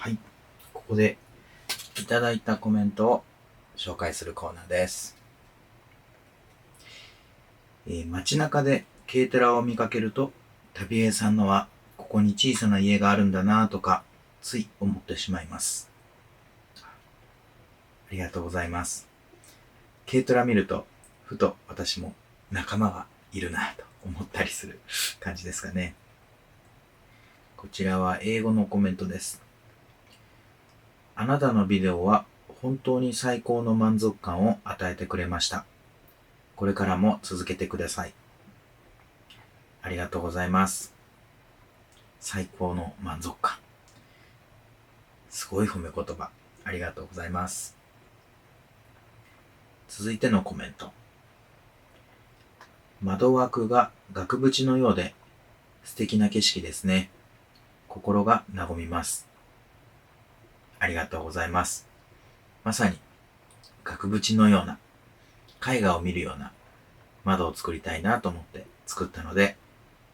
はい、ここでいただいたコメントを紹介するコーナーです。街中で軽トラを見かけると、旅江さんのはここに小さな家があるんだなぁとか、つい思ってしまいます。ありがとうございます。軽トラ見ると、ふと私も仲間がいるなぁと思ったりする感じですかね。こちらは英語のコメントです。あなたのビデオは本当に最高の満足感を与えてくれました。これからも続けてください。ありがとうございます。最高の満足感。すごい褒め言葉。ありがとうございます。続いてのコメント。窓枠が額縁のようで素敵な景色ですね。心が和みます。ありがとうございます。まさに額縁のような、絵画を見るような窓を作りたいなと思って作ったので、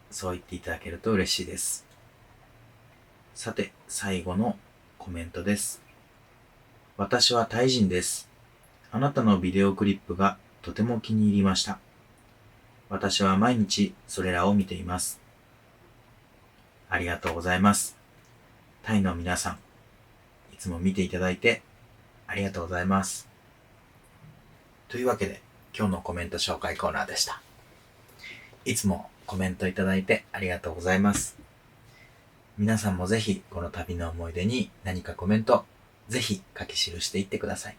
そう言っていただけると嬉しいです。さて、最後のコメントです。私はタイ人です。あなたのビデオクリップがとても気に入りました。私は毎日それらを見ています。ありがとうございます。タイの皆さん、いつも見ていただいてありがとうございます。というわけで、今日のコメント紹介コーナーでした。いつもコメントいただいてありがとうございます。皆さんもぜひこの旅の思い出に何かコメント、ぜひ書き記していってください。